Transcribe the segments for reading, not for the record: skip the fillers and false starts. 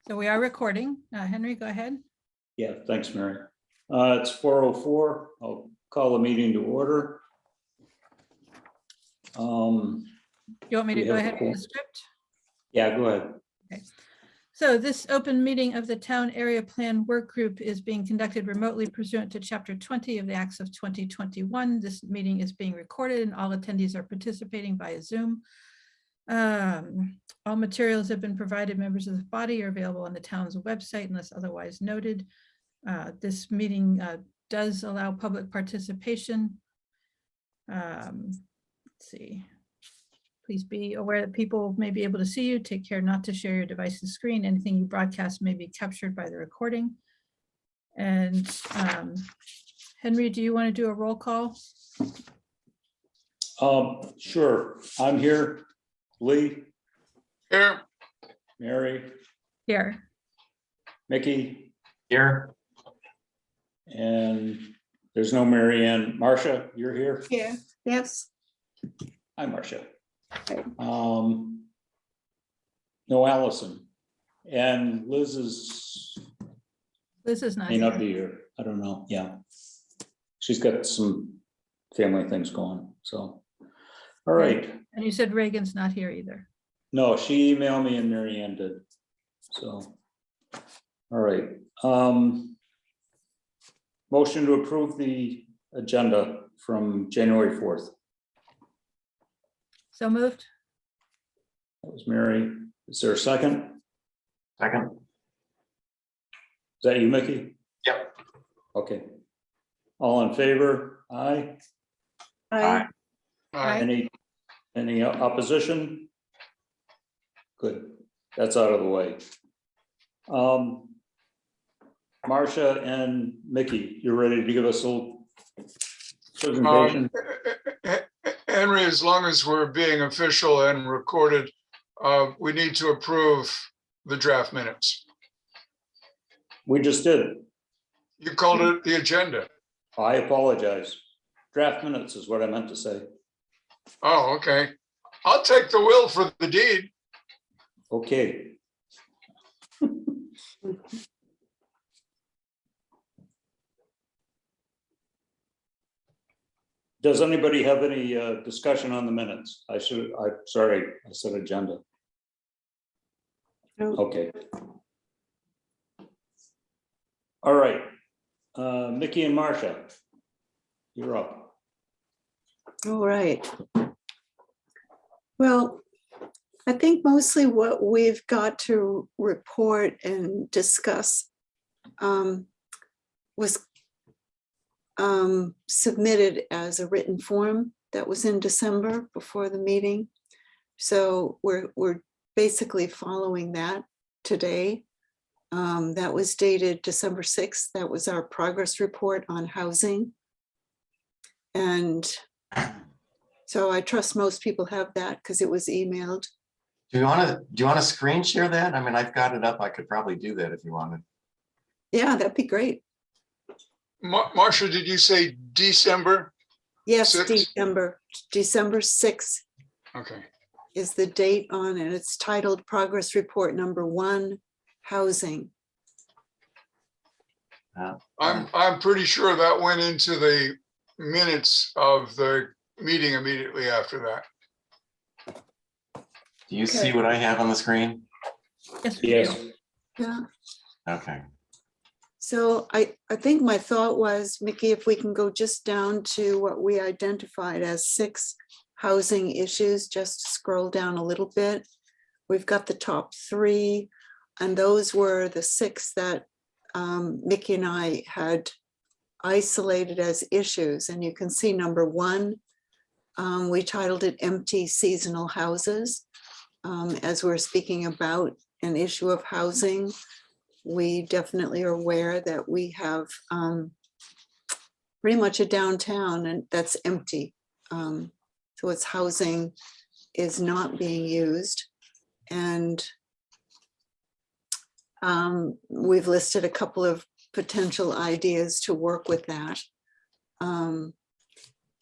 So we are recording. Henry, go ahead. Yeah, thanks, Mary. It's 4:04. I'll call the meeting to order. You want me to We go have ahead a with the script? Yeah, go ahead. Okay. So this open meeting of the Town Area Plan Work Group is being conducted remotely pursuant to Chapter 20 of the Acts of 2021. This meeting is being recorded and all attendees are participating via Zoom. All materials have been provided. Members of the body are available on the town's website unless otherwise noted. This meeting does allow public participation. Let's see. Please be aware that people may be able to see you. Take care not to share your device's screen. Anything you broadcast may be captured by the recording. And Henry, do you want to do a roll call? Sure. I'm here. Lee, Here. Mary, Here. Mickey, Here. and there's no Mary Ann. Marcia, you're here? Yeah, yes. Hi, Marcia. Hi. No Allison. And Liz Liz is not may not here. be here. I don't know. Yeah. She's got some family things going, so. All right. And you said Reagan's not here either. No, she emailed me and Mary Ann did. So, all right. Motion to approve the agenda from January 4th. So moved. That was Mary. Is there a second? Second. Is that you, Mickey? Yep. Okay. All in favor? Aye. Aye. Aye. Any opposition? Good. That's out of the way. Marcia and Mickey, you're ready to give us a little presentation? Henry, as long as we're being official and recorded, we need to approve the draft minutes. We just did. You called it the agenda. I apologize. Draft minutes is what I meant to say. Oh, okay. I'll take the will for the deed. Okay. Does anybody have any discussion on the minutes? I'm sorry, I said agenda. No. Okay. All right. Mickey and Marcia, you're up. All right. Well, I think mostly what we've got to report and discuss was submitted as a written form that was in December before the meeting. So we're basically following that today. That was dated December 6th. That was our progress report on housing. And so I trust most people have that because it was emailed. Do you want to screen share that? I mean, I've got it up. I could probably do that if you wanted. Yeah, that'd be great. Marcia, did you say December? Yes, 6th? December 6th Okay. is the date on it. It's titled Progress Report Number 1, Housing. I'm pretty sure that went into the minutes of the meeting immediately after that. Do you Okay. see what I have on the screen? Yes. we Yes. do. Yeah. Okay. So I think my thought was, Mickey, if we can go just down to what we identified as 6 housing issues, just scroll down a little bit. We've got the top 3, and those were the 6 that Mickey and I had isolated as issues. And you can see number 1, we titled it Empty Seasonal Houses. As we're speaking about an issue of housing, we definitely are aware that we have pretty much a downtown and that's empty. So its housing is not being used. And we've listed a couple of potential ideas to work with that. And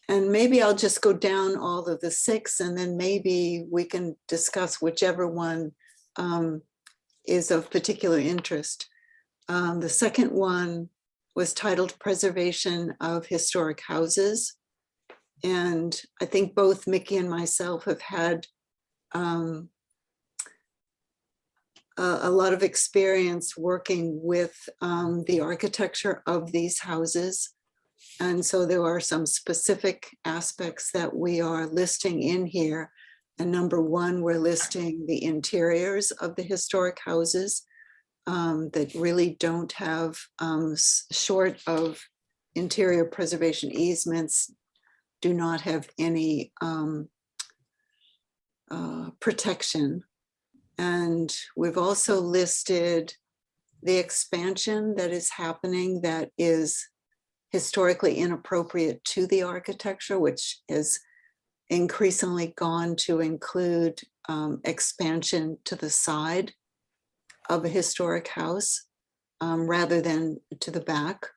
maybe I'll just go down all of the 6 and then maybe we can discuss whichever one is of particular interest. The second one was titled Preservation of Historic Houses. And I think both Mickey and myself have had a lot of experience working with the architecture of these houses. And so there are some specific aspects that we are listing in here. And number one, we're listing the interiors of the historic houses that really don't have, short of interior preservation easements, do not have any protection. And we've also listed the expansion that is happening that is historically inappropriate to the architecture, which is increasingly gone to include expansion to the side of a historic house rather than to the back.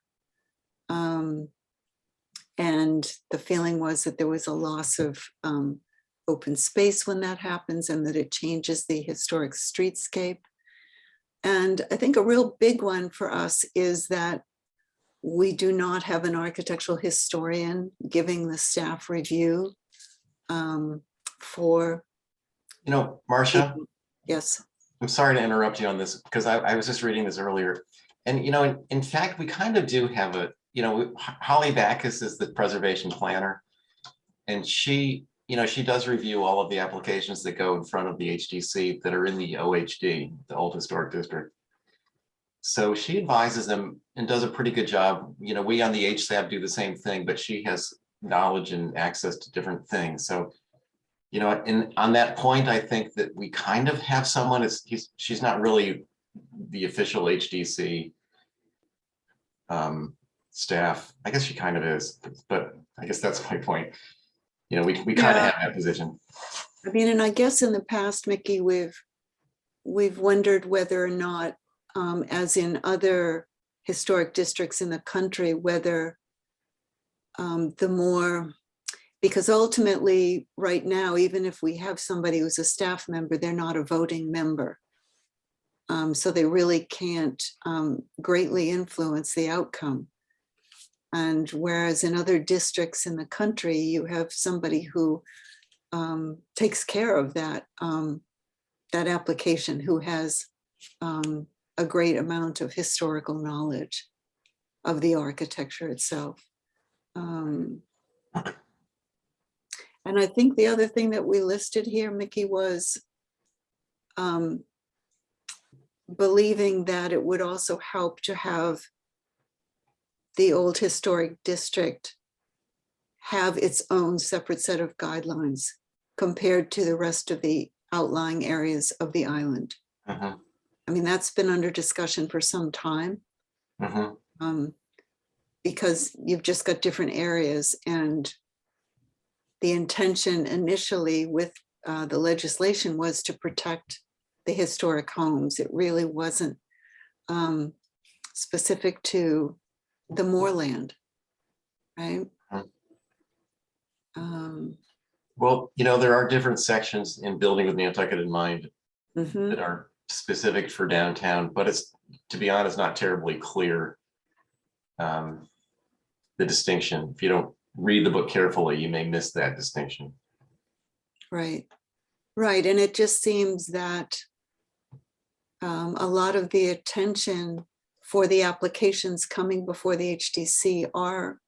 And the feeling was that there was a loss of open space when that happens, and that it changes the historic streetscape. And I think a real big one for us is that we do not have an architectural historian giving the staff review for. You know, Marcia, Yes. I'm sorry to interrupt you on this because I was just reading this earlier. And, you know, in fact, we kind of do have a, you know, Holly Backus is the preservation planner. And she, you know, she does review all of the applications that go in front of the HDC that are in the OHD, the Old Historic District. So she advises them and does a pretty good job. You know, we on the HSAB do the same thing, but she has knowledge and access to different things. So, you know, and on that point, I think that we kind of have someone, she's not really the official HDC staff. I guess she kind of is, but I guess that's my point. You know, we kind of have that position. I mean, and I guess in the past, Mickey, we've wondered whether or not, as in other historic districts in the country, whether the more, because ultimately right now, even if we have somebody who's a staff member, they're not a voting member. So they really can't greatly influence the outcome. And whereas in other districts in the country, you have somebody who takes care of that, that application, who has a great amount of historical knowledge of the architecture itself. And I think the other thing that we listed here, Mickey, was believing that it would also help to have the Old Historic District have its own separate set of guidelines compared to the rest of the outlying areas of the island. Mhm, I mean, that's been under discussion for some time mhm. because you've just got different areas, and the intention initially with the legislation was to protect the historic homes. It really wasn't specific to the moorland, right? Well, you know, there are different sections in Building with Nantucket in Mind Mhm. that are specific for downtown, but it's, to be honest, not terribly clear. The distinction, if you don't read the book carefully, you may miss that distinction. Right, right. And it just seems that a lot of the attention for the applications coming before the HDC are,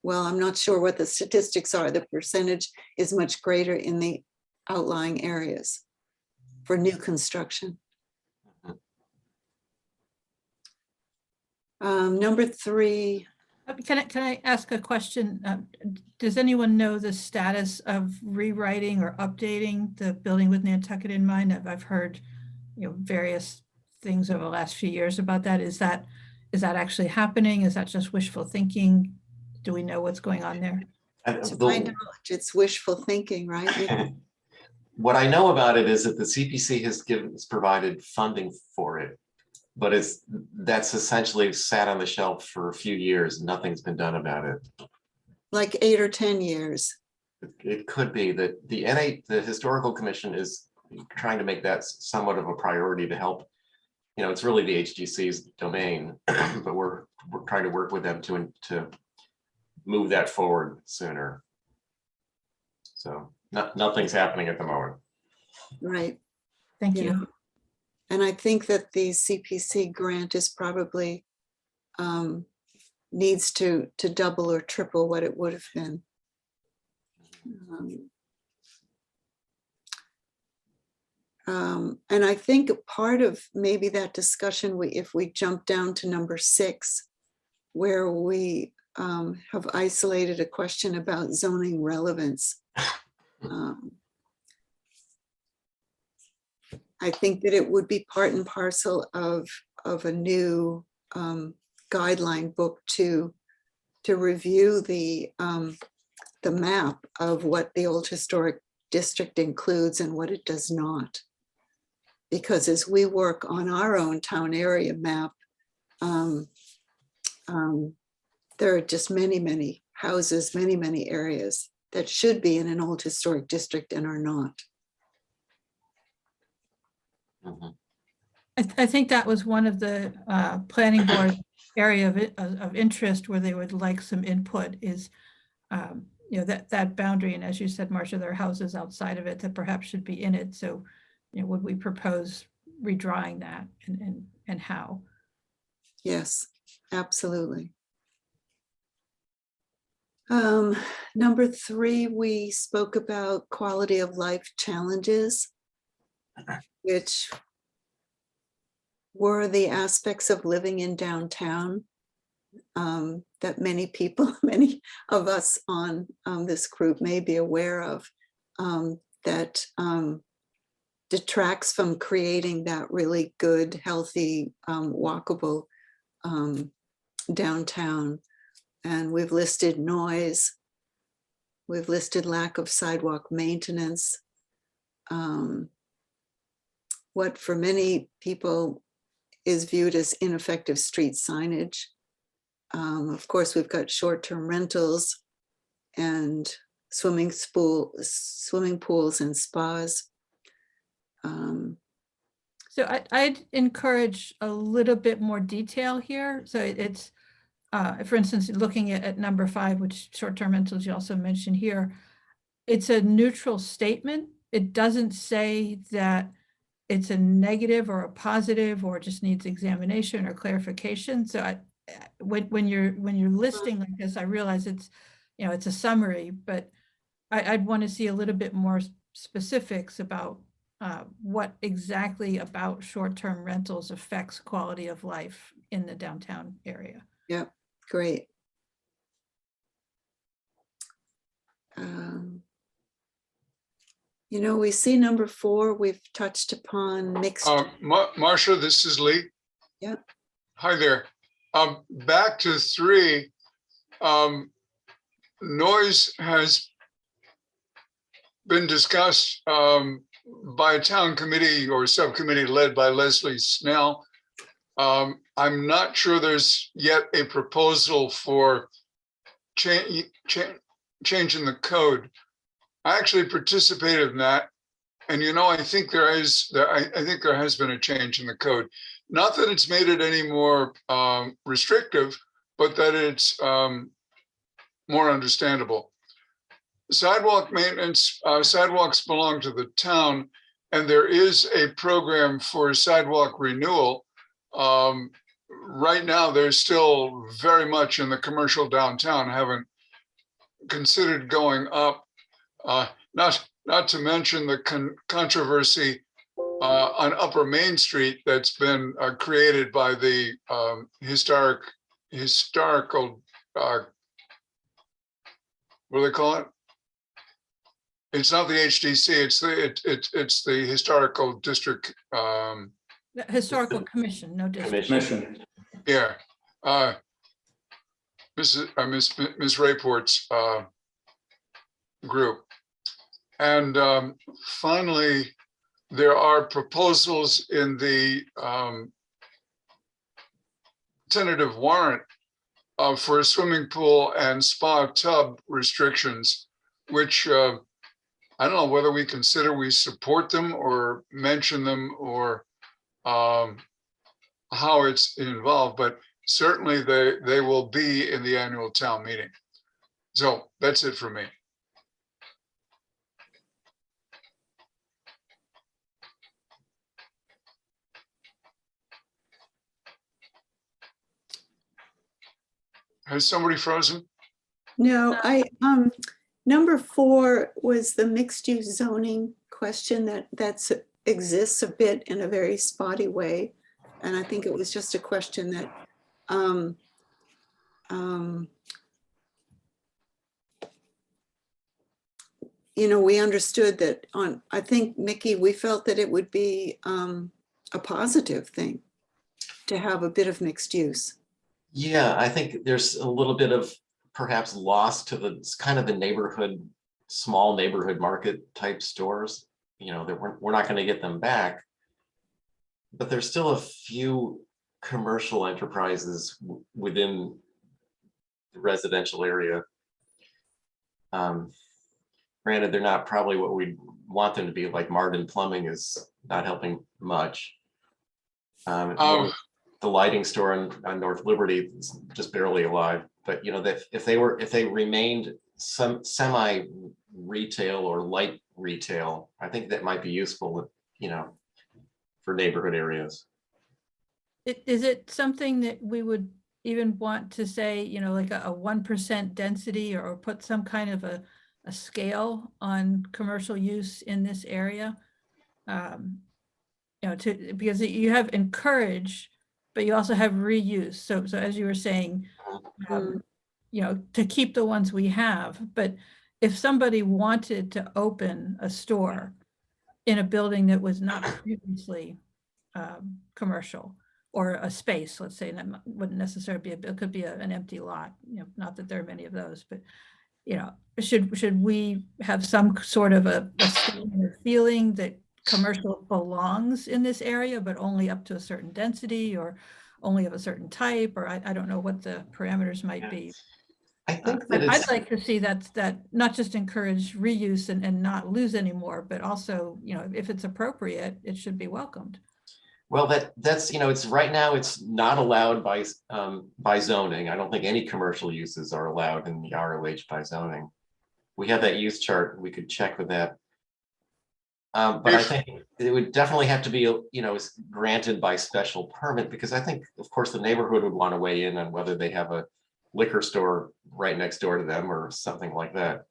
well, I'm not sure what the statistics are. The percentage is much greater in the outlying areas for new construction. Number 3. Can I ask a question? Does anyone know the status of rewriting or updating the Building with Nantucket in Mind? I've heard, you know, various things over the last few years about that. Is that actually happening? Is that just wishful thinking? Do we know what's going on there? To my knowledge, it's wishful thinking, right? What I know about it is that the CPC has provided funding for it, but that's essentially sat on the shelf for a few years. Nothing's been done about it. Like 8 or 10 years. It could be that the Historical Commission is trying to make that somewhat of a priority to help. You know, it's really the HGC's domain, but we're trying to work with them to move that forward sooner. So nothing's happening at the moment. Right. Thank you you. know. And I think that the CPC grant is probably needs to double or triple what it would have been. And I think a part of maybe that discussion, if we jump down to number 6, where we have isolated a question about zoning relevance. I think that it would be part and parcel of a new guideline book to review the map of what the old historic district includes and what it does not. Because as we work on our own town area map, there are just many, many houses, many, many areas that should be in an old historic district and are not. Mhm. I think that was one of the planning board area of interest where they would like some input is, you know, that boundary. And as you said, Marcia, there are houses outside of it that perhaps should be in it. So, you know, would we propose redrawing that and how? Yes, absolutely. Number 3, we spoke about quality of life challenges, which were the aspects of living in downtown that many people, many of us on this group may be aware of, that detracts from creating that really good, healthy, walkable downtown. And we've listed noise. We've listed lack of sidewalk maintenance. What for many people is viewed as ineffective street signage. Of course, we've got short-term rentals and swimming pools and spas. So I'd encourage a little bit more detail here. So it's, for instance, looking at number 5, which short-term rentals you also mentioned here, it's a neutral statement. It doesn't say that it's a negative or a positive or just needs examination or clarification. So when you're listing like this, I realize it's, you know, it's a summary, but I'd want to see a little bit more specifics about what exactly about short-term rentals affects quality of life in the downtown area. Yep, great. You know, we see number 4, we've touched upon mixed. Marcia, this is Lee. Yeah. Hi there. Back to 3, noise has been discussed by a town committee or subcommittee led by Leslie Snell. I'm not sure there's yet a proposal for changing the code. I actually participated in that, and you know, I think there has been a change in the code. Not that it's made it any more restrictive, but that it's more understandable. Sidewalk maintenance, sidewalks belong to the town, and there is a program for sidewalk renewal. Right now, they're still very much in the commercial downtown, haven't considered going up. Not to mention the controversy on Upper Main Street that's been created by the historical, what do they call it? It's not the HDC, it's the historical district. The Historical Commission, no district. Commission. Yeah. Ms. Rayport's group. And finally, there are proposals in the tentative warrant for swimming pool and spa tub restrictions, which I don't know whether we consider we support them or mention them or how it's involved, but certainly they will be in the annual town meeting. So that's it for me. Has somebody frozen? No, number 4 was the mixed use zoning question that's exists a bit in a very spotty way. And I think it was just a question that, we understood that I think, Mickey, we felt that it would be a positive thing to have a bit of mixed use. Yeah, I think there's a little bit of perhaps loss to the kind of the neighborhood, small neighborhood market type stores, that we're not going to get them back. But there's still a few commercial enterprises within the residential area. Granted, they're not probably what we want them to be, like Martin Plumbing is not helping much. The lighting store on North Liberty is just barely alive. But if they remained some semi retail or light retail, I think that might be useful, for neighborhood areas. Is it something that we would even want to say, like a 1% density, or put some kind of a scale on commercial use in this area? Because you have encourage, but you also have reuse. So as you were saying, to keep the ones we have. But if somebody wanted to open a store in a building that was not previously commercial, or a space, let's say, that wouldn't necessarily be it could be an empty lot, not that there are many of those, but should we have some sort of a feeling that commercial belongs in this area, but only up to a certain density, or only of a certain type, or I don't know what the parameters might be. I think that I'd like to see that not just encourage reuse and not lose anymore, but also, if it's appropriate, it should be welcomed. Well, that's it's right now it's not allowed by zoning. I don't think any commercial uses are allowed in the ROH by zoning. We have that use chart. We could check with that. But I think it would definitely have to be, granted by special permit, because I think, of course, the neighborhood would want to weigh in on whether they have a liquor store right next door to them or something like that.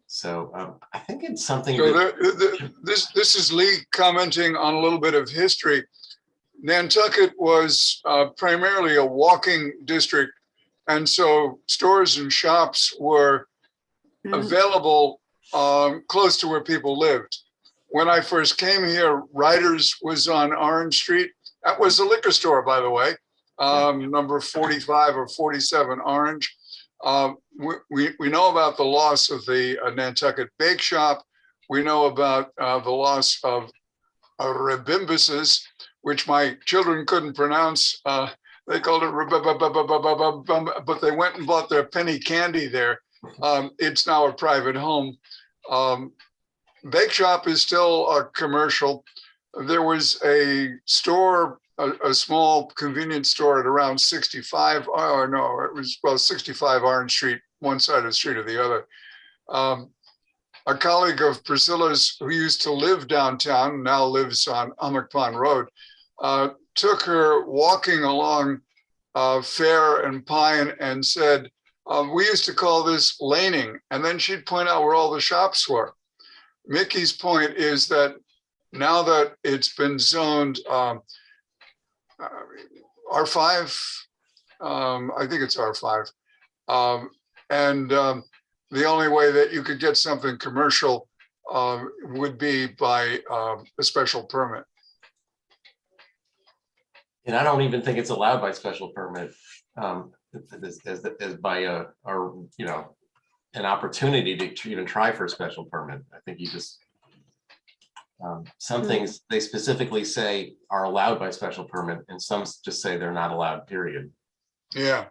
So I think it's something. So this is Lee commenting on a little bit of history. Nantucket was primarily a walking district, and so stores and shops were available close to where people lived. When I first came here, Ryder's was on Orange Street. That was a liquor store, by the way, number 45 or 47 Orange. We know about the loss of the Nantucket Bake Shop. We know about the loss of Rebimbuses, which my children couldn't pronounce. They called it, but they went and bought their penny candy there. It's now a private home. Bake Shop is still a commercial. There was a store, a small convenience store at around 65. Oh no, it was 65 Orange Street, one side of the street or the other. A colleague of Priscilla's who used to live downtown, now lives on Ummock Pond Road, took her walking along Fair and Pine and said, we used to call this laning. And then she'd point out where all the shops were. Mickey's point is that now that it's been zoned R5, I think it's R5, and the only way that you could get something commercial would be by a special permit. And I don't even think it's allowed by special permit, as by an opportunity to even try for a special permit. I think you just, some things they specifically say are allowed by special permit, and some just say they're not allowed, period. Yeah.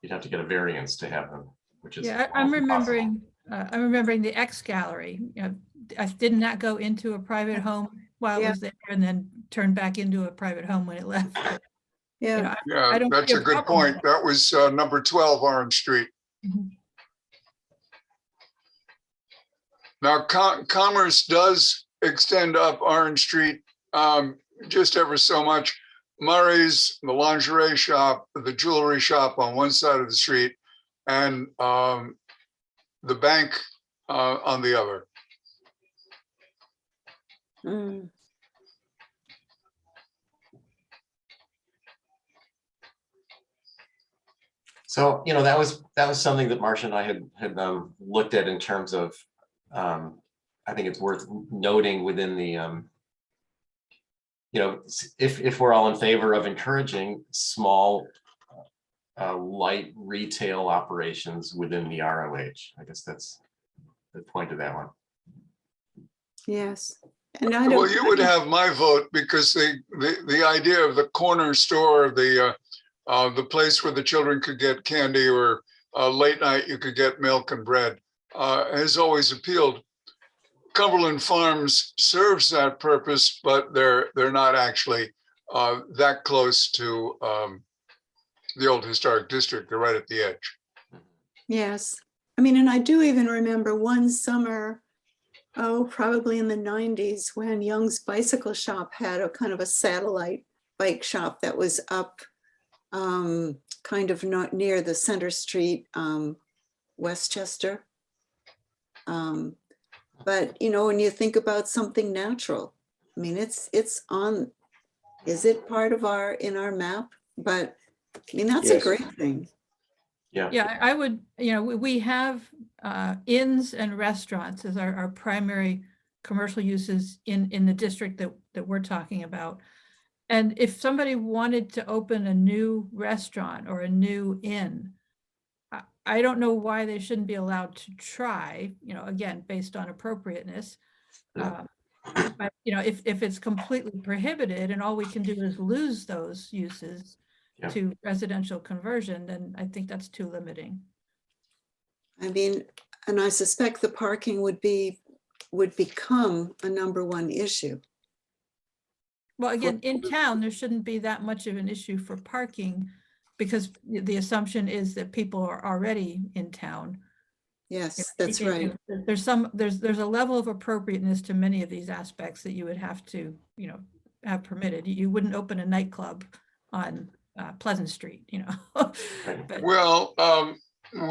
You'd have to get a variance to have them, which is. Yeah, I'm remembering I'm remembering the X Gallery, I did not go into a private home while it Yeah. was there and then turned back into a private home when it left. But, Yeah, I Yeah, don't that's see a good problem with point. That was number 12 Orange Street. Mhm. Now, Commerce does extend up Orange Street just ever so much. Murray's, the lingerie shop, the jewelry shop on one side of the street, and the bank on the other. mm, So, that was something that Marcia and I had looked at in terms of, I think it's worth noting within the, if we're all in favor of encouraging small, light retail operations within the ROH. I guess that's the point of that one. yes. And I Well, don't, you would have my vote because the idea of the corner store, the place where the children could get candy, or late night you could get milk and bread, has always appealed. Cumberland Farms serves that purpose, but they're not actually that close to the old historic district. They're right at the edge. yes. I mean, and I do even remember one summer, probably in the 90s, when Young's Bicycle Shop had a kind of a satellite bike shop that was up kind of not near the Center Street, Westchester. But when you think about something natural, I mean, it's on, is it part of in our map? But I mean, that's a Yes. great thing. Yeah, I would, we have inns and restaurants as our primary commercial uses in the district that we're talking about. And if somebody wanted to open a new restaurant or a new inn, I don't know why they shouldn't be allowed to try, again, based on appropriateness. Yeah. But, if it's completely prohibited and all we can do is lose those uses Yeah. to residential conversion, then I think that's too limiting. I mean, and I suspect the parking would become a #1 issue. Well, again, in town, there shouldn't be that much of an issue for parking because the assumption is that people are already in town. Yes, that's right. There's a level of appropriateness to many of these aspects that you would have to, have permitted. You wouldn't open a nightclub on Pleasant Street, But Well,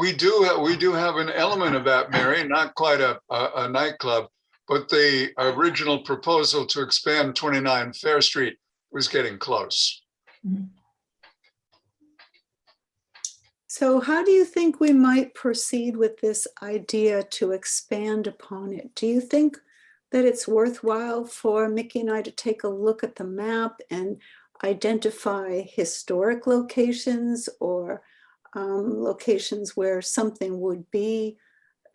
we do have an element of that, Mary, not quite a nightclub, but the original proposal to expand 29 Fair Street was getting close. Mhm. So how do you think we might proceed with this idea to expand upon it? Do you think that it's worthwhile for Mickey and I to take a look at the map and identify historic locations or locations where something would be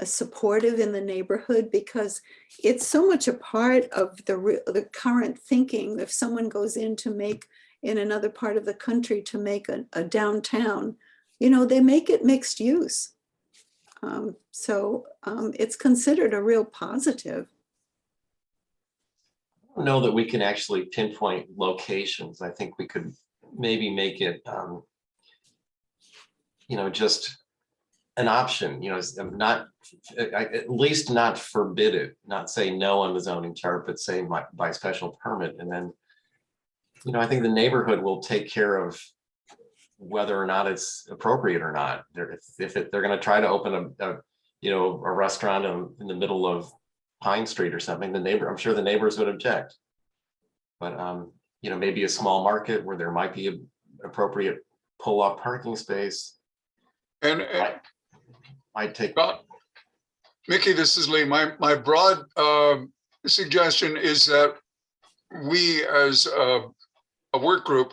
supportive in the neighborhood? Because it's so much a part of the current thinking. If someone goes in another part of the country to make a downtown, they make it mixed use. So it's considered a real positive. I don't know that we can actually pinpoint locations. I think we could maybe make it, just an option, not, at least not forbid it, not say no on the zoning chart, but say by special permit. And then, I think the neighborhood will take care of whether or not it's appropriate or not. If they're going to try to open a restaurant in the middle of Pine Street or something, I'm sure the neighbors would object. But maybe a small market where there might be an appropriate pull-off parking space. And I'd take. Mickey, this is Lee. My broad suggestion is that we, as a work group,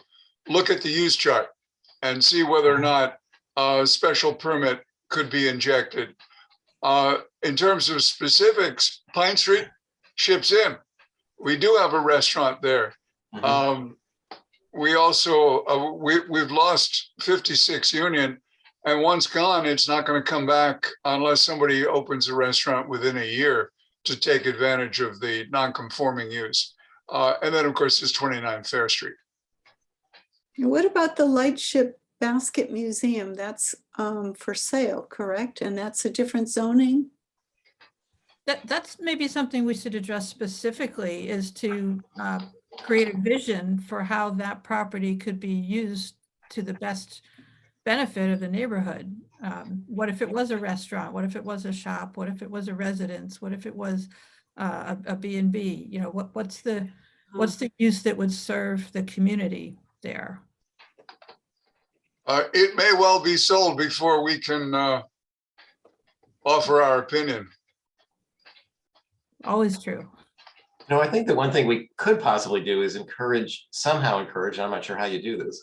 look at the use chart and see whether or not a special permit could be injected. In terms of specifics, Pine Street ships in. We do have a restaurant there. Mhm. We also, we've lost 56 Union, And once gone, it's not going to come back unless somebody opens a restaurant within a year to take advantage of the non-conforming use. And then, of course, there's 29 Fair Street. And what about the Lightship Basket Museum? That's for sale, correct? And that's a different zoning? That's maybe something we should address specifically, is to create a vision for how that property could be used to the best benefit of the neighborhood. What if it was a restaurant? What if it was a shop? What if it was a residence? What if it was a B&B? You know, what's the use that would serve the community there? It may well be sold before we can offer our opinion. Always true. No, I think the one thing we could possibly do is somehow encourage, I'm not sure how you do this,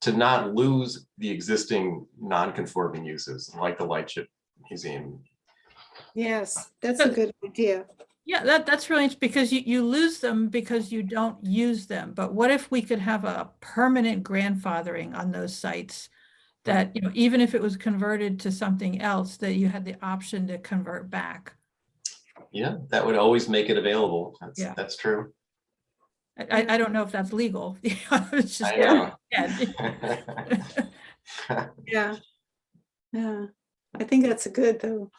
to not lose the existing non-conforming uses like the Lightship Museum. Yes, that's a good idea. Yeah, that's really interesting, because you lose them because you don't use them. But what if we could have a permanent grandfathering on those sites that, you know, even if it was converted to something else, that you had the option to convert back? Yeah, that would always make it available. Yeah. That's true. I don't know if that's legal. It's just, I know. Yeah. Yeah. I think that's good though.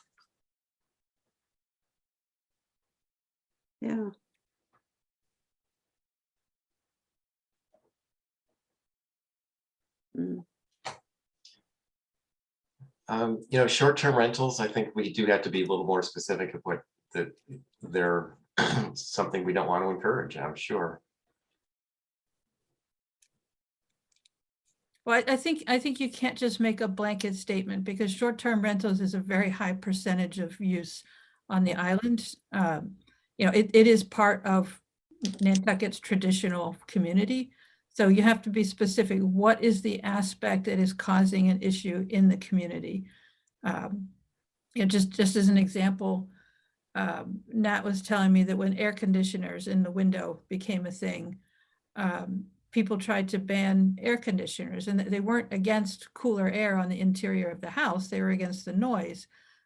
Yeah. Mm. Short-term rentals, I think we do have to be a little more specific of what they're something we don't want to encourage, I'm sure. well, I think you can't just make a blanket statement, because short-term rentals is a very high percentage of use on the island. You know, it is part of Nantucket's traditional community. So you have to be specific. What is the aspect that is causing an issue in the community? You know, just as an example, Nat was telling me that when air conditioners in the window became a thing, people tried to ban air conditioners, and they weren't against cooler air on the interior of the house. They were against the noise.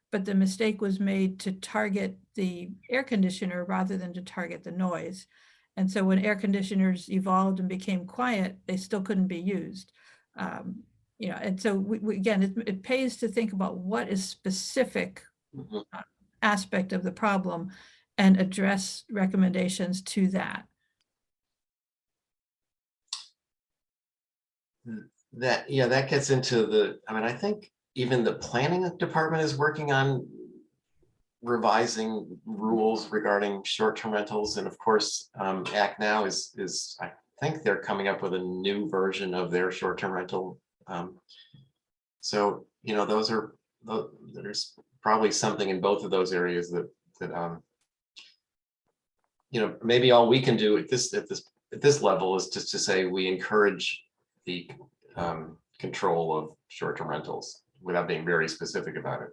But the mistake was made to target the air conditioner rather than to target the noise. And so when air conditioners evolved and became quiet, they still couldn't be used. You know, and so again, it pays to think about what is specific aspect of the problem and address recommendations to that. That gets into I think even the planning department is working on revising rules regarding short-term rentals. And of course, Act Now is I think they're coming up with a new version of their short-term rental. So, you know, there's probably something in both of those areas that you know, maybe all we can do at this level is just to say we encourage the control of short-term rentals without being very specific about it.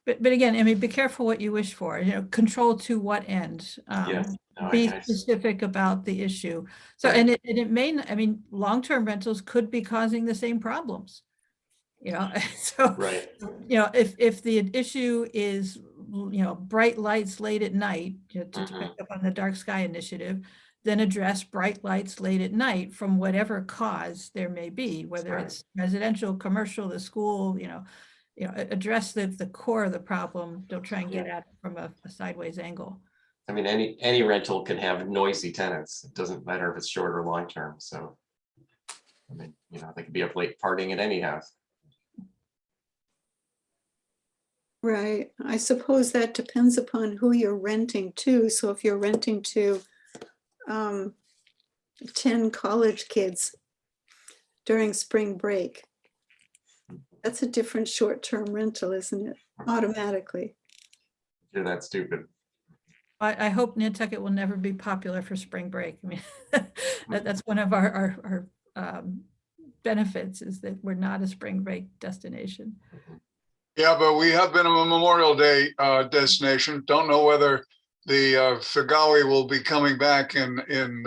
But again, I mean, be careful what you wish for, you know, control to what end? Yes. No, Be specific about the issue. So, and it may, I mean, long-term rentals could be causing the same problems, you know, so, right. You know, if the issue is, you know, bright lights late at night, to pick up on the dark sky initiative, then address bright lights late at night from whatever cause there may be, whether it's residential, commercial, the school, you know, address the core of the problem. Don't try and get at it from a sideways angle. I mean, any rental can have noisy tenants. It doesn't matter if it's short or long term. So, I mean, you know, they could be up late partying at any house. Right. I suppose that depends upon who you're renting to. So if you're renting to 10 college kids during spring break, that's a different short-term rental, isn't it? Automatically. You're that stupid. I hope Nantucket will never be popular for spring break. I mean, that's one of our benefits, is that we're not a spring break destination. Yeah, but we have been a Memorial Day destination. Don't know whether the Figawi will be coming back in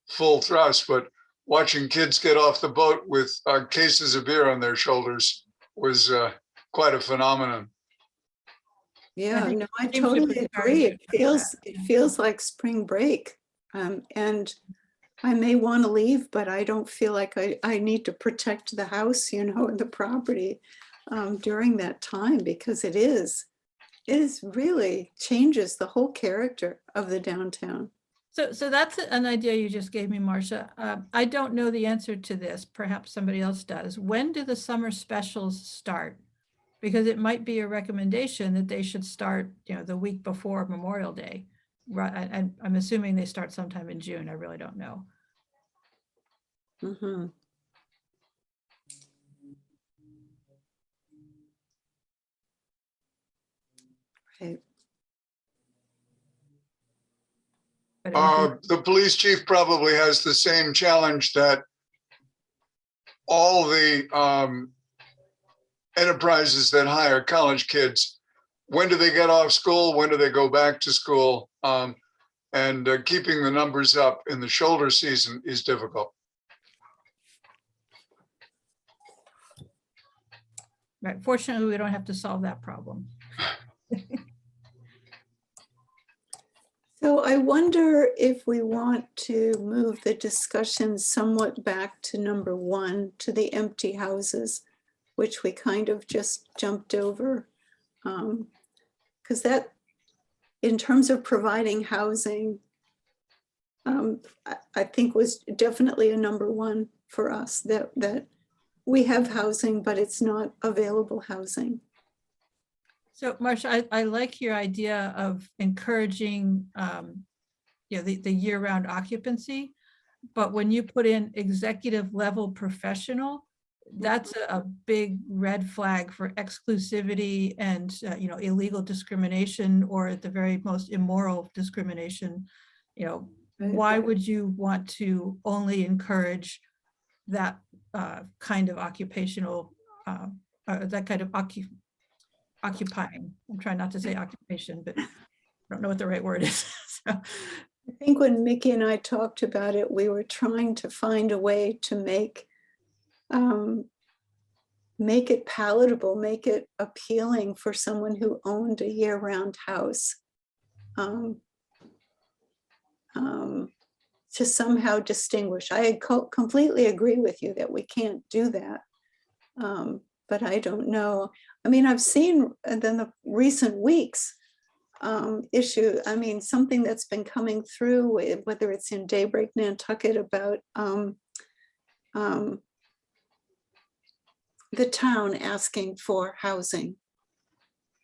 full thrust, but watching kids get off the boat with cases of beer on their shoulders was quite a phenomenon. Yeah, think no, I steamship totally is starting agree. to do that. It feels like spring break. And I may want to leave, but I don't feel like I need to protect the house, you know, and the property during that time, because it is really changes the whole character of the downtown. So that's an idea you just gave me, Marcia. I don't know the answer to this. Perhaps somebody else does. When do the summer specials start? Because it might be a recommendation that they should start, you know, the week before Memorial Day. Right, and I'm assuming they start sometime in June. I really don't know. Mhm. Right. But anything, The police chief probably has the same challenge that all the enterprises that hire college kids. When do they get off school? When do they go back to school? And keeping the numbers up in the shoulder season is difficult. right. Fortunately, we don't have to solve that problem. So I wonder if we want to move the discussion somewhat back to number 1, to the empty houses, which we kind of just jumped over. Because that, in terms of providing housing, I think was definitely a number 1 for us, that we have housing, but it's not available housing. So Marcia, I like your idea of encouraging, you know, the year-round occupancy. But when you put in executive level professional, that's a big red flag for exclusivity and, you know, illegal discrimination, or at the very most immoral discrimination. You know, Right. why would you want to only encourage that kind of occupational, that kind of occupying? I'm trying not to say occupation, but I don't know what the right word is. So, I think when Mickey and I talked about it, we were trying to find a way to make it palatable, make it appealing for someone who owned a year-round house. To somehow distinguish. I completely agree with you that we can't do that. But I don't know. I mean, I've seen in the recent weeks issue, I mean, something that's been coming through, whether it's in Daybreak Nantucket, about the town asking for housing.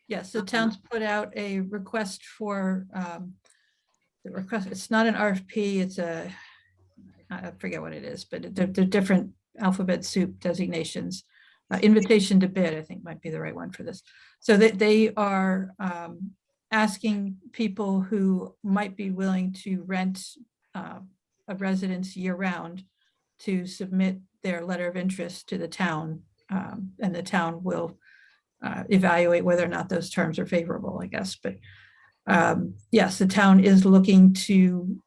yes, the town's put out a request for, the request, it's not an RFP, it's I forget what it is, but they're different alphabet soup designations. Invitation to bid, I think might be the right one for this. So that they are asking people who might be willing to rent a residence year round to submit their letter of interest to the town, and the town will evaluate whether or not those terms are favorable, I guess. But yes, the town is looking to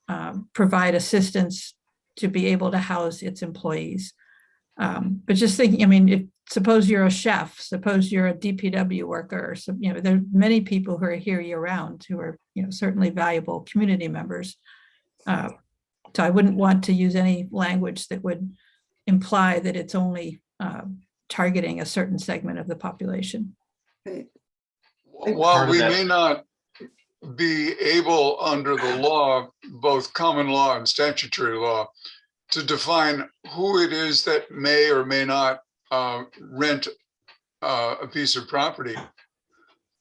provide assistance to be able to house its employees. But just thinking, I mean, suppose you're a chef, suppose you're a DPW worker, so, you know, there are many people who are here year round who are, you know, certainly valuable community members. So I wouldn't want to use any language that would imply that it's only targeting a certain segment of the population. Right. While Part of we that- may not be able under the law, both common law and statutory law, to define who it is that may or may not rent a piece of property,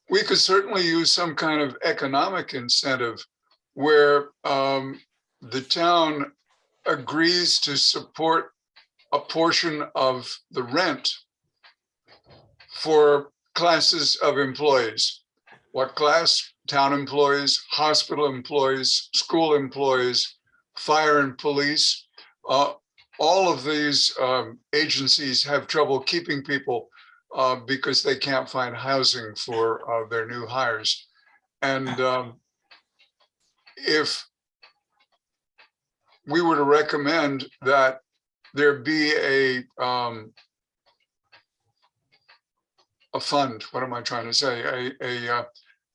we could certainly use some kind of economic incentive where the town agrees to support a portion of the rent for classes of employees. What class? Town employees, hospital employees, school employees, fire and police. All of these agencies have trouble keeping people because they can't find housing for their new hires. And if we were to recommend that there be a fund, what am I trying to say?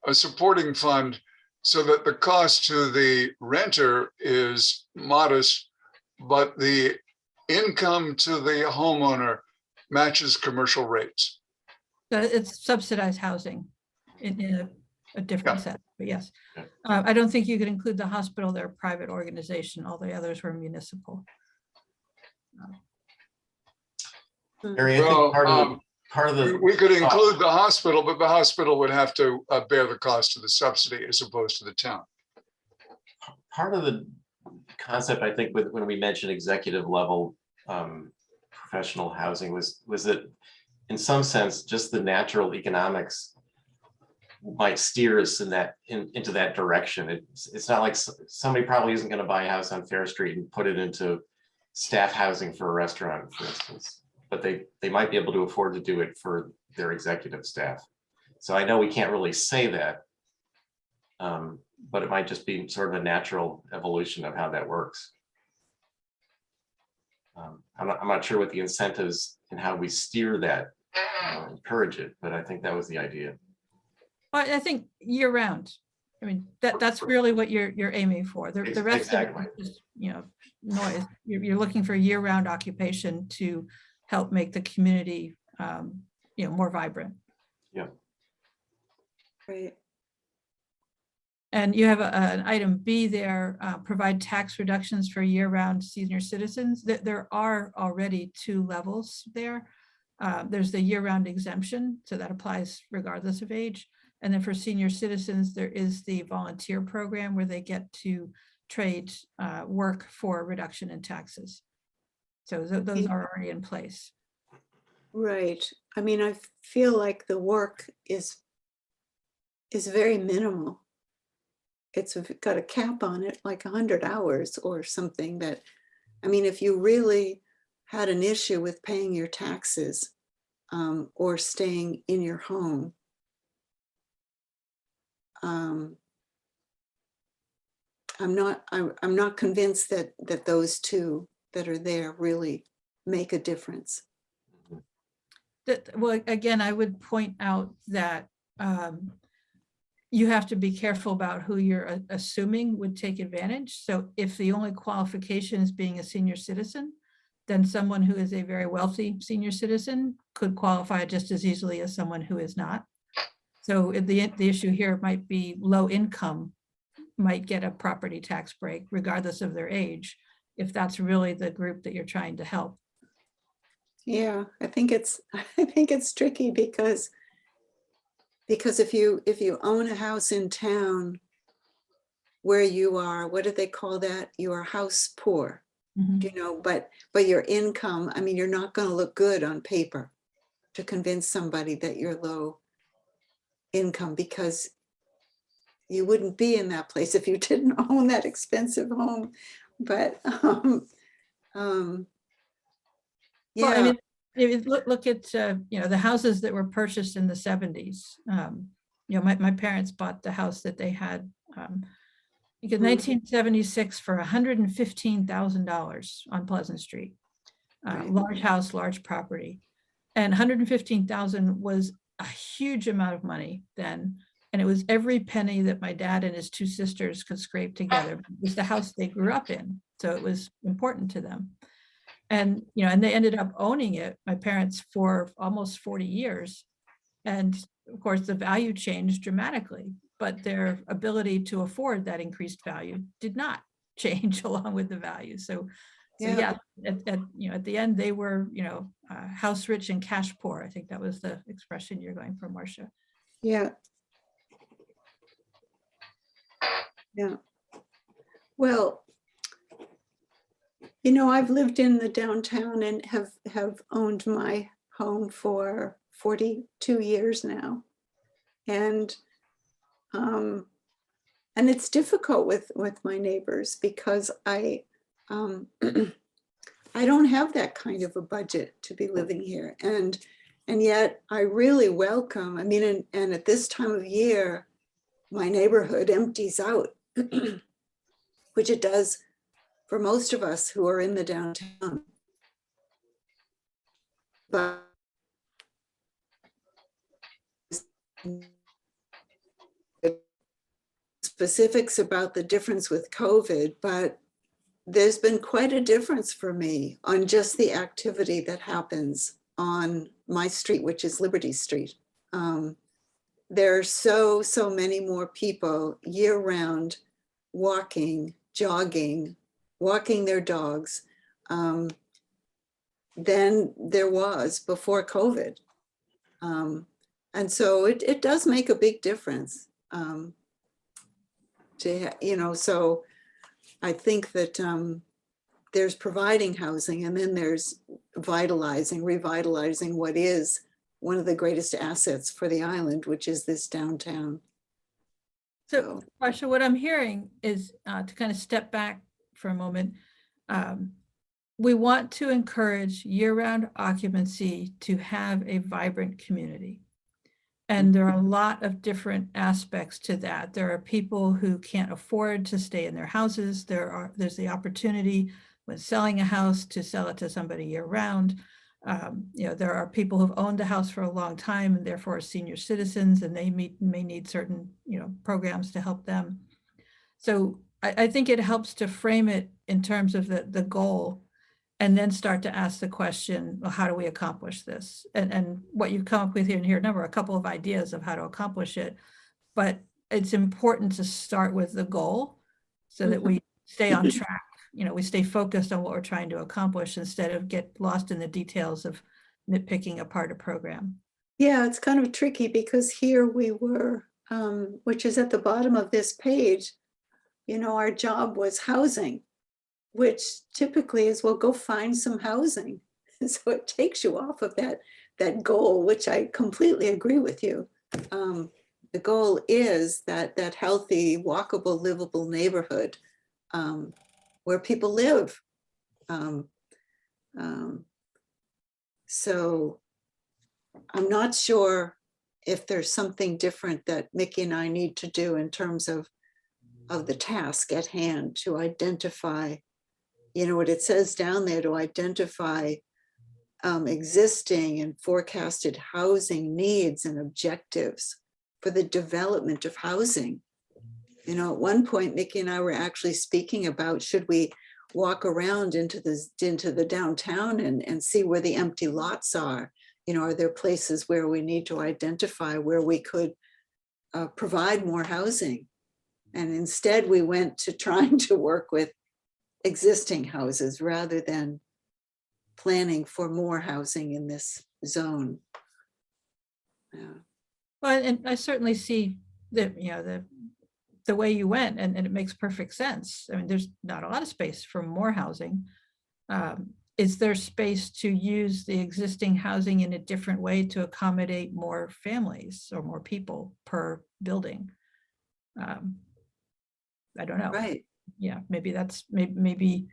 A supporting fund so that the cost to the renter is modest, but the income to the homeowner matches commercial rates. So it's subsidized housing in a different Yeah. set, but yes. Yeah. I don't think you could include the hospital, they're a private organization, all the others were municipal. Mary, I Well, think part of the. we could include the hospital, but the hospital would have to bear the cost of the subsidy as opposed to the town. Part of the concept, I think, when we mentioned executive level professional housing was that in some sense, just the natural economics might steer us into that direction. It's not like somebody probably isn't going to buy a house on Fair Street and put it into staff housing for a restaurant, for instance, but they might be able to afford to do it for their executive staff. So I know we can't really say that, but it might just be sort of a natural evolution of how that works. I'm not sure what the incentives and how we steer that, encourage it, but I think that was the idea. Well, I think year round. I mean, that's really what you're aiming for. The rest Exactly. of it is, noise. You're looking for year round occupation to help make the community, more vibrant. Yeah. Right. And you have an item B there, provide tax reductions for year-round senior citizens. There are already 2 levels there. There's the year-round exemption, so that applies regardless of age. And then for senior citizens, there is the volunteer program where they get to trade work for reduction in taxes. So those are already in place. Right. I mean, I feel like the work is very minimal. It's got a cap on it, like 100 hours or something. That, I mean, if you really had an issue with paying your taxes or staying in your home, I'm not convinced that those 2 that are there really make a difference. Well, again, I would point out that you have to be careful about who you're assuming would take advantage. So if the only qualification is being a senior citizen, then someone who is a very wealthy senior citizen could qualify just as easily as someone who is not. So the issue here might be low income might get a property tax break regardless of their age, if that's really the group that you're trying to help. Yeah, I think it's tricky because if you own a house in town where you are, what do they call that? You are house poor, Mhm. but your income, I mean, you're not going to look good on paper to convince somebody that you're low income, because you wouldn't be in that place if you didn't own that expensive home. But Well, I yeah, mean, if you look at, the houses that were purchased in the 70s. My parents bought the house that they had in 1976 for $115,000 on Pleasant Street. Right. Large house, large property. And 115,000 was a huge amount of money then. And it was every penny that my dad and his 2 sisters could scrape together. It was the house they grew up in. So it was important to them. And, and they ended up owning it, my parents, for almost 40 years. And of course, the value changed dramatically, but their ability to afford that increased value did not change along with the value. So yeah, at the end, they were, house rich and cash poor. I think that was the expression you're going for, Marcia. Yeah. Yeah. Well, I've lived in the downtown and have owned my home for 42 years now. And it's difficult with my neighbors because I don't have that kind of a budget to be living here. And yet I really welcome, I mean, and at this time of year, my neighborhood empties out, which it does for most of us who are in the downtown. but specifics about the difference with COVID, but there's been quite a difference for me on just the activity that happens on my street, which is Liberty Street. There are so many more people year round walking, jogging, walking their dogs than there was before COVID. And so it does make a big difference. So I think that there's providing housing, and then there's revitalizing what is one of the greatest assets for the island, which is this downtown. So, Marsha, what I'm hearing is to kind of step back for a moment. We want to encourage year-round occupancy to have a vibrant community. And there are a lot of different aspects to that. There are people who can't afford to stay in their houses. There's the opportunity when selling a house to sell it to somebody year-round. There are people who've owned a house for a long time and therefore are senior citizens, and they may need certain programs to help them. So I think it helps to frame it in terms of the goal, and then start to ask the question, well, how do we accomplish this? And what you've come up with here and here, a couple of ideas of how to accomplish it, but it's important to start with the goal so that we stay on track. We stay focused on what we're trying to accomplish instead of get lost in the details of nitpicking apart a program. Yeah, it's kind of tricky because here we were, which is at the bottom of this page, our job was housing, which typically is, well, go find some housing. So it takes you off of that goal, which I completely agree with you. The goal is that healthy, walkable, livable neighborhood where people live. So I'm not sure if there's something different that Mickey and I need to do in terms of the task at hand to identify, what it says down there, to identify existing and forecasted housing needs and objectives for the development of housing. At one point, Mickey and I were actually speaking about, should we walk around into the downtown and see where the empty lots are? Are there places where we need to identify where we could provide more housing? And instead we went to trying to work with existing houses rather than planning for more housing in this zone. Yeah. Well, and I certainly see the way you went, and it makes perfect sense. I mean, there's not a lot of space for more housing. Is there space to use the existing housing in a different way to accommodate more families or more people per building? I don't know. Right. Yeah, maybe that's maybe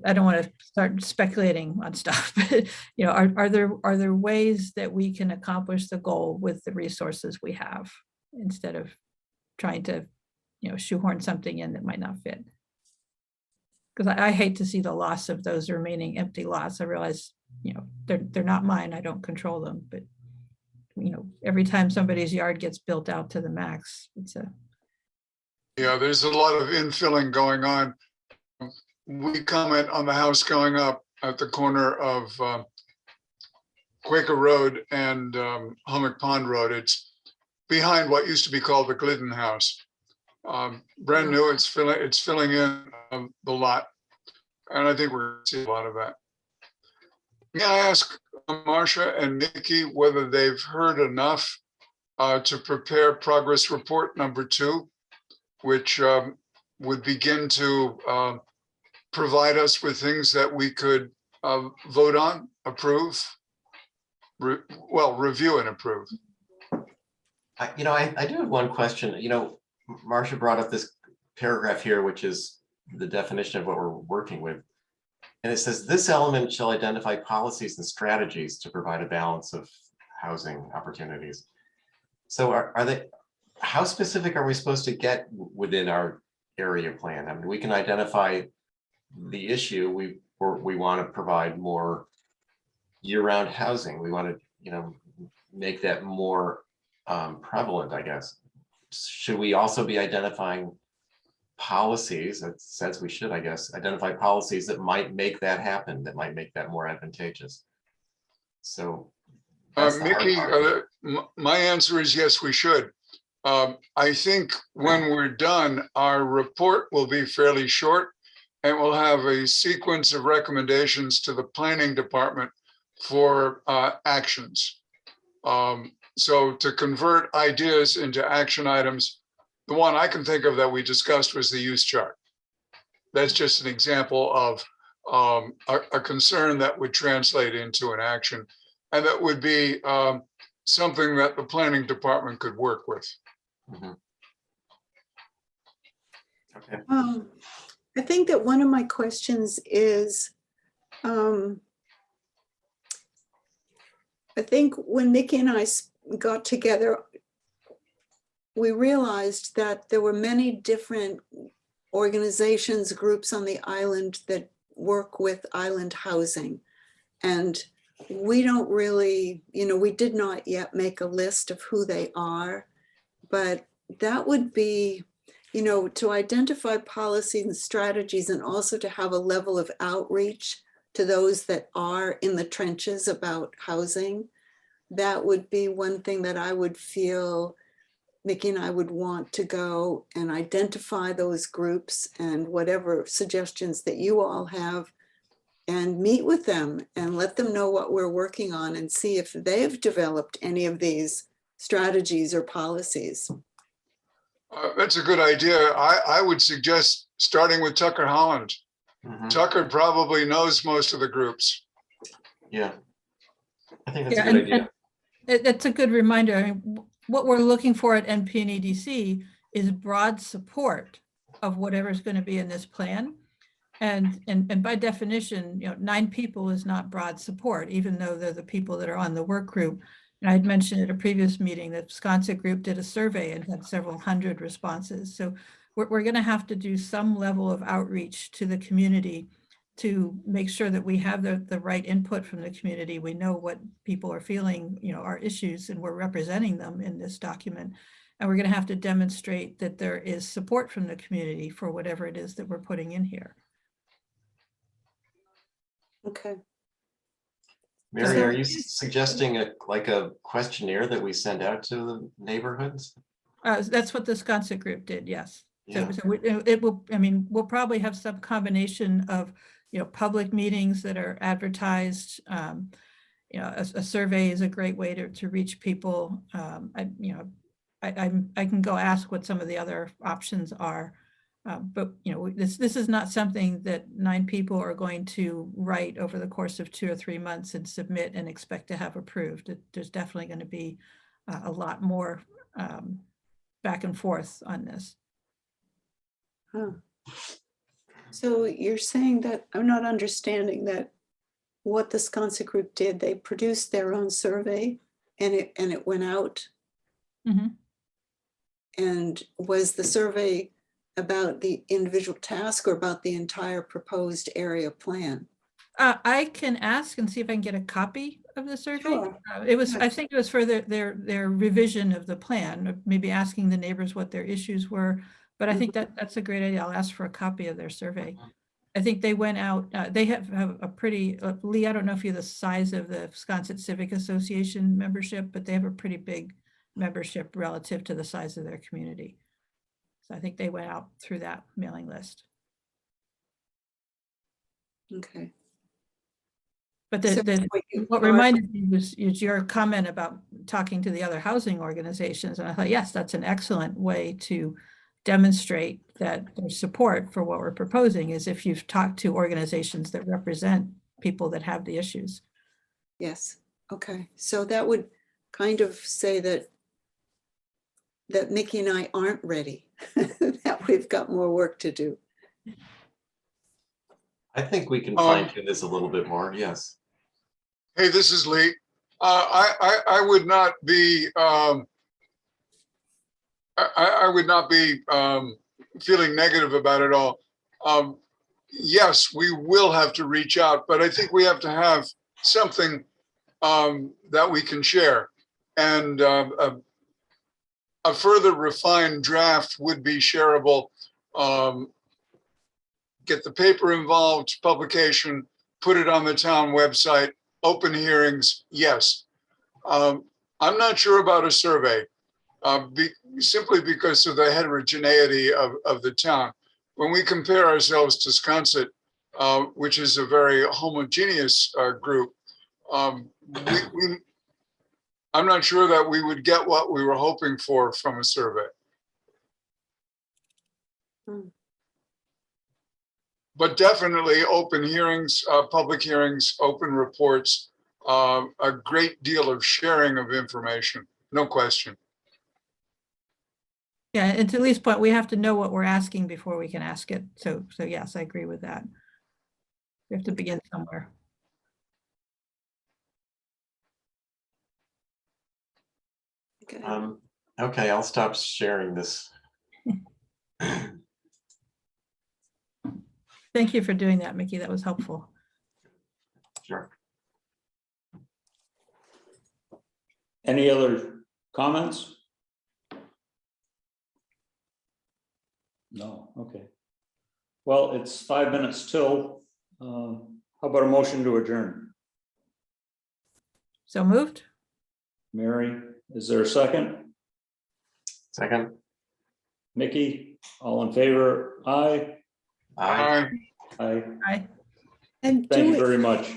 I don't want to start speculating on stuff, but are there ways that we can accomplish the goal with the resources we have instead of trying to shoehorn something in that might not fit? Because I hate to see the loss of those remaining empty lots. I realize they're not mine. I don't control them, but every time somebody's yard gets built out to the max, there's a lot of infilling going on. We comment on the house going up at the corner of Quaker Road and Hummock Pond Road. It's behind what used to be called the Glidden House. Brand new, it's filling in the lot. And I think we're going to see a lot of that. May I ask Marsha and Nikki whether they've heard enough to prepare progress report number 2, which would begin to provide us with things that we could vote on, approve, review and approve. I do have one question. Marsha brought up this paragraph here, which is the definition of what we're working with. And it says, this element shall identify policies and strategies to provide a balance of housing opportunities. So are they, how specific are we supposed to get within our area plan? I mean, we can identify the issue, we want to provide more year-round housing. We want to, make that more prevalent, I guess. Should we also be identifying policies? It says we should, I guess, identify policies that might make that happen, that might make that more advantageous. So. that's the hard Mickey, part. my answer is yes, we should. I think when we're done, our report will be fairly short and we'll have a sequence of recommendations to the planning department for actions. So to convert ideas into action items, the one I can think of that we discussed was the use chart. That's just an example of a concern that would translate into an action, and that would be something that the planning department could work with. Mhm. Okay. I think that one of my questions is, I think when Mickey and I got together, we realized that there were many different organizations, groups on the island that work with island housing. And we don't really, we did not yet make a list of who they are, but that would be, to identify policies and strategies, and also to have a level of outreach to those that are in the trenches about housing. That would be one thing that I would feel Mickey and I would want to go and identify those groups and whatever suggestions that you all have, and meet with them and let them know what we're working on and see if they've developed any of these strategies or policies. That's a good idea. I would suggest starting with Tucker Holland. Mhm. Tucker probably knows most of the groups. Yeah. I think that's Yeah, a good idea. It's a good reminder. I mean, what we're looking for at NP and EDC is broad support of whatever's going to be in this plan. And by definition, 9 people is not broad support, even though they're the people that are on the work group. And I'd mentioned at a previous meeting that Wisconsin group did a survey and had several hundred responses. So we're going to have to do some level of outreach to the community to make sure that we have the right input from the community. We know what people are feeling, our issues, and we're representing them in this document. And we're going to have to demonstrate that there is support from the community for whatever it is that we're putting in here. Okay. Mary, So- are you suggesting a questionnaire that we send out to the neighborhoods? That's what the Wisconsin group did, yes. Yeah. So it will, we'll probably have some combination of, public meetings that are advertised. A survey is a great way to reach people. I can go ask what some of the other options are. But this is not something that 9 people are going to write over the course of 2 or 3 months and submit and expect to have approved. There's definitely going to be a lot more back and forth on this. Huh. So you're saying that, I'm not understanding that what the Wisconsin group did, they produced their own survey and it went out. Mhm. And was the survey about the individual task or about the entire proposed area plan? I can ask and see if I can get a copy of the survey. Sure. It was, I Yes. think it was for their revision of the plan, maybe asking the neighbors what their issues were. But I think that's a great idea. I'll ask for a copy of their survey. I think they went out, they have a pretty, Lee, I don't know if you're the size of the Wisconsin Civic Association membership, but they have a pretty big membership relative to the size of their community. So I think they went out through that mailing list. Okay. But So what reminded me was your comment about talking to the other housing organizations. And I thought, yes, that's an excellent way to demonstrate that there's support for what we're proposing, is if you've talked to organizations that represent people that have the issues. Yes, okay. So that would kind of say that Mickey and I aren't ready, that we've got more work to do. I think we can fine tune this a little bit more. Yes. Hey, this is Lee. I would not be I would not be feeling negative about it all. Yes, we will have to reach out, but I think we have to have something that we can share. And a further refined draft would be shareable. Get the paper involved, publication, put it on the town website, open hearings, yes. I'm not sure about a survey, simply because of the heterogeneity of the town. When we compare ourselves to Sconset, which is a very homogeneous group, I'm not sure that we would get what we were hoping for from a survey. Hmm. But definitely open hearings, public hearings, open reports, a great deal of sharing of information, no question. Yeah, and to Lee's point, we have to know what we're asking before we can ask it. So yes, I agree with that. We have to begin somewhere. Okay. Okay, I'll stop sharing this. Thank you for doing that, Mickey. That was helpful. Sure. Any other comments? No, okay. Well, it's 5 minutes till. How about a motion to adjourn? So moved? Mary, is there a second? Second. Mickey, all in favor? Aye. Aye. Aye. Aye. And Thank you very much.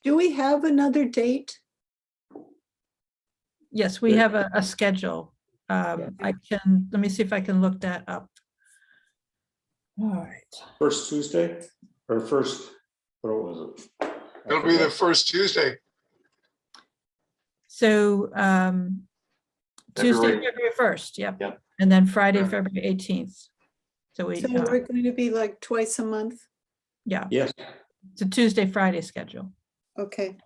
do we have another date? Yes, we Good. have a schedule. I can, let me see if I can look that up. All right. First Tuesday or first, what was it? I It'll be the forget. first Tuesday. So Tuesday, February. February 1st, yep. Yep. And then Friday, Yeah. February 18th. So we, So we're going to be like twice a month? yeah, Yes, it's a Tuesday, Friday schedule. Okay.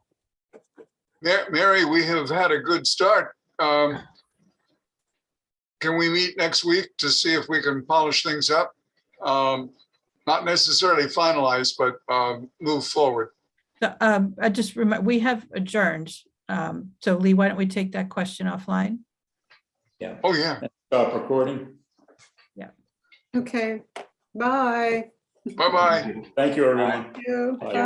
Mary, we have had a good start. Can we meet next week to see if we can polish things up? Not necessarily finalize, but move forward. So, I just remember, we have adjourned. So Lee, why don't we take that question offline? yeah. Oh, yeah. Stop recording. Okay. Bye. Bye-bye. Thank you, everyone. Thank you. Bye. Bye.